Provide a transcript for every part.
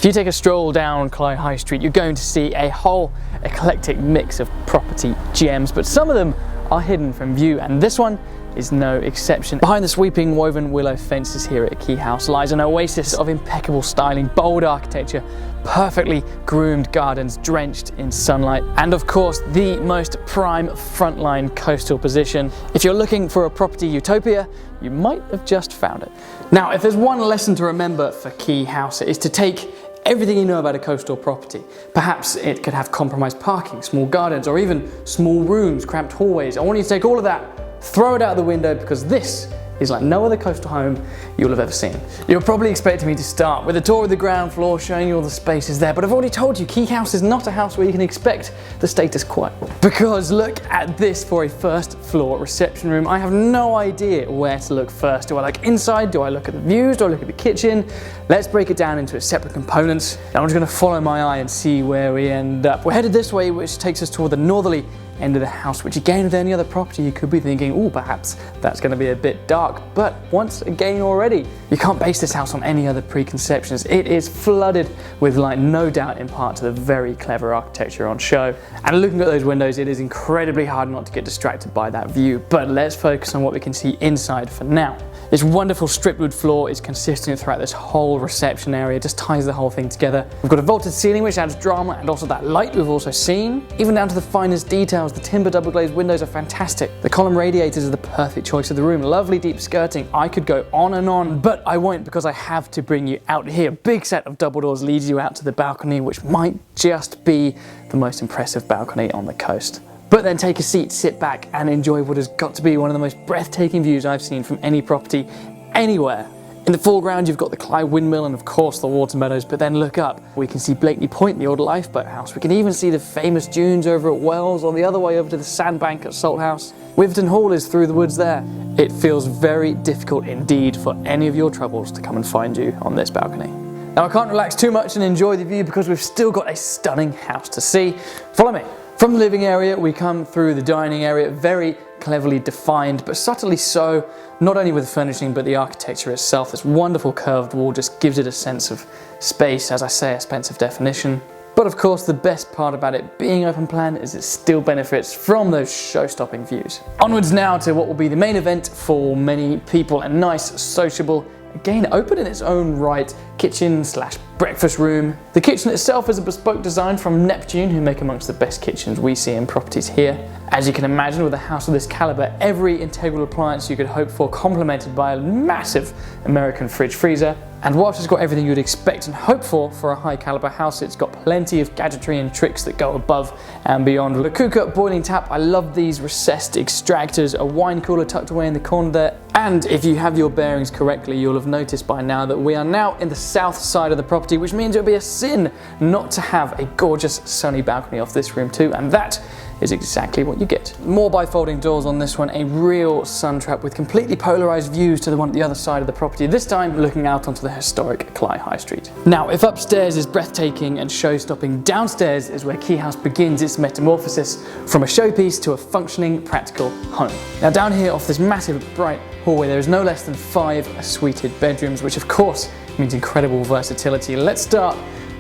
If you take a stroll down Cley High Street, you're going to see a whole eclectic mix of property gems, but some of them are hidden from view, and this one is no exception. Behind the sweeping woven willow fences here at Quay House lies an oasis of impeccable styling, bold architecture, perfectly groomed gardens drenched in sunlight, and of course the most prime frontline coastal position. If you're looking for a property utopia, you might have just found it. Now, if there's one lesson to remember for Quay House, it is to take everything you know about a coastal property. Perhaps it could have compromised parking, small gardens, or even small rooms, cramped hallways. I want you to take all of that, throw it out the window, because this is like no other coastal home you'll have ever seen. You're probably expecting me to start with a tour of the ground floor, showing you all the spaces there, but I've already told you Quay House is not a house where you can expect the status quo. Because look at this for a first floor reception room. I have no idea where to look first. Do I look inside? Do I look at the views? Do I look at the kitchen? Let's break it down into its separate components. Now I'm just going to follow my eye and see where we end up. We're headed this way, which takes us toward the northerly end of the house, which again, with any other property, you could be thinking, oh, perhaps that's going to be a bit dark. But once again already, you can't base this house on any other preconceptions. It is flooded with light, no doubt in part to the very clever architecture on show. And looking at those windows, it is incredibly hard not to get distracted by that view. But let's focus on what we can see inside for now. This wonderful strip wood floor is consistent throughout this whole reception area, just ties the whole thing together. We've got a vaulted ceiling which adds drama, and also that light we've also seen. Even down to the finest details, the timber double glazed windows are fantastic. The column radiators are the perfect choice of the room. Lovely deep skirting. I could go on and on, but I won't, because I have to bring you out here. Big set of double doors leads you out to the balcony, which might just be the most impressive balcony on the coast. But then take a seat, sit back, and enjoy what has got to be one of the most breathtaking views I've seen from any property anywhere. In the foreground, you've got the Cley windmill and of course the water meadows, but then look up. We can see Blakeney Point, the old lifeboat house. We can even see the famous dunes over at Wells, or the other way over to the sandbank at Salthouse. Wiverton Hall is through the woods there. It feels very difficult indeed for any of your troubles to come and find you on this balcony. Now I can't relax too much and enjoy the view because we've still got a stunning house to see. Follow me. From the living area, we come through the dining area, very cleverly defined, but subtly so, not only with the furnishing, but the architecture itself. This wonderful curved wall just gives it a sense of space, as I say, a sense of definition. But of course, the best part about it being open plan is it still benefits from those show-stopping views. Onwards now to what will be the main event for many people, a nice, sociable, again open in its own right, kitchen slash breakfast room. The kitchen itself is a bespoke design from Neptune, who make amongst the best kitchens we see in properties here. As you can imagine, with a house of this caliber, every integral appliance you could hope for, complemented by a massive American fridge freezer. And whilst it's got everything you'd expect and hope for a high caliber house, it's got plenty of gadgetry and tricks that go above and beyond. With a cooker, boiling tap, I love these recessed extractors, a wine cooler tucked away in the corner there. And if you have your bearings correctly, you'll have noticed by now that we are now in the south side of the property, which means it would be a sin not to have a gorgeous sunny balcony off this room too, and that is exactly what you get. More bifolding doors on this one, a real sun trap with completely polarized views to the one at the other side of the property, this time looking out onto the historic Cley High Street. Now, if upstairs is breathtaking and show-stopping, downstairs is where Quay House begins its metamorphosis from a showpiece to a functioning, practical home. Now, down here off this massive, bright hallway, there is no less than 5 suited bedrooms, which of course means incredible versatility. Let's start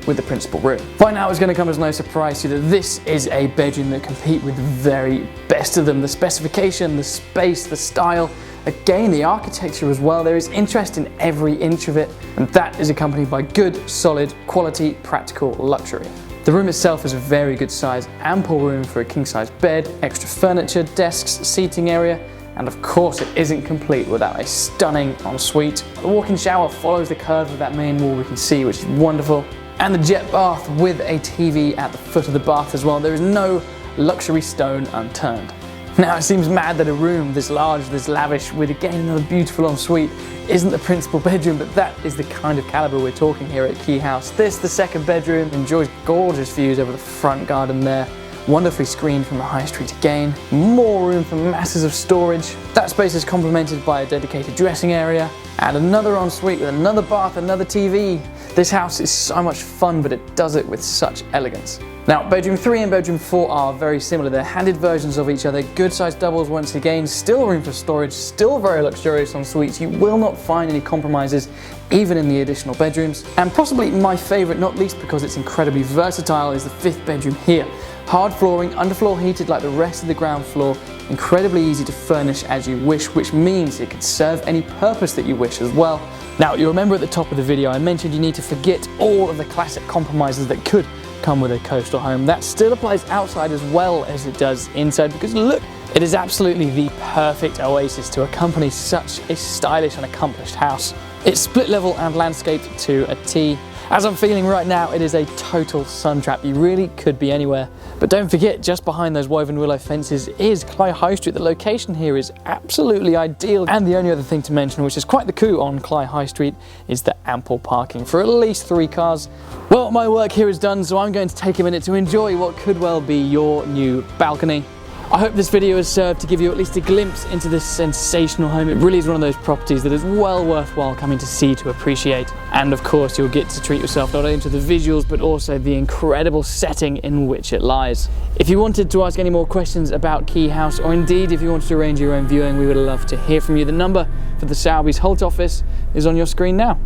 with the principal room. By now it's going to come as no surprise to you that this is a bedroom that competes with the very best of them. The specification, the space, the style, again the architecture as well. There is interest in every inch of it, and that is accompanied by good, solid, quality, practical luxury. The room itself is a very good size, ample room for a king-size bed, extra furniture, desks, seating area, and of course it isn't complete without a stunning ensuite. The walk-in shower follows the curve of that main wall we can see, which is wonderful. And the jet bath with a TV at the foot of the bath as well. There is no luxury stone unturned. Now, it seems mad that a room this large, this lavish, with again another beautiful ensuite, isn't the principal bedroom, but that is the kind of caliber we're talking here at Quay House. This, the second bedroom, enjoys gorgeous views over the front garden there. Wonderfully screened from the high street again. More room for masses of storage. That space is complemented by a dedicated dressing area and another ensuite with another bath, another TV. This house is so much fun, but it does it with such elegance. Now, bedroom 3 and bedroom 4 are very similar. They're handed versions of each other, good sized doubles once again, still room for storage, still very luxurious en suites. You will not find any compromises even in the additional bedrooms. And possibly my favourite, not least because it's incredibly versatile, is the 5th bedroom here. Hard flooring, underfloor heated like the rest of the ground floor, incredibly easy to furnish as you wish, which means it could serve any purpose that you wish as well. Now, you remember at the top of the video I mentioned you need to forget all of the classic compromises that could come with a coastal home. That still applies outside as well as it does inside, because look, it is absolutely the perfect oasis to accompany such a stylish and accomplished house. It's split level and landscaped to a T. As I'm feeling right now, it is a total sun trap. You really could be anywhere. But don't forget, just behind those woven willow fences is Cley High Street. The location here is absolutely ideal. And the only other thing to mention, which is quite the coup on Cley High Street, is the ample parking for at least 3 cars. Well, my work here is done, so I'm going to take a minute to enjoy what could well be your new balcony. I hope this video has served to give you at least a glimpse into this sensational home. It really is one of those properties that is well worthwhile coming to see to appreciate. And of course, you'll get to treat yourself not only to the visuals, but also the incredible setting in which it lies. If you wanted to ask any more questions about Quay House, or indeed if you wanted to arrange your own viewing, we would love to hear from you. The number for the Soweby's Holt office is on your screen now.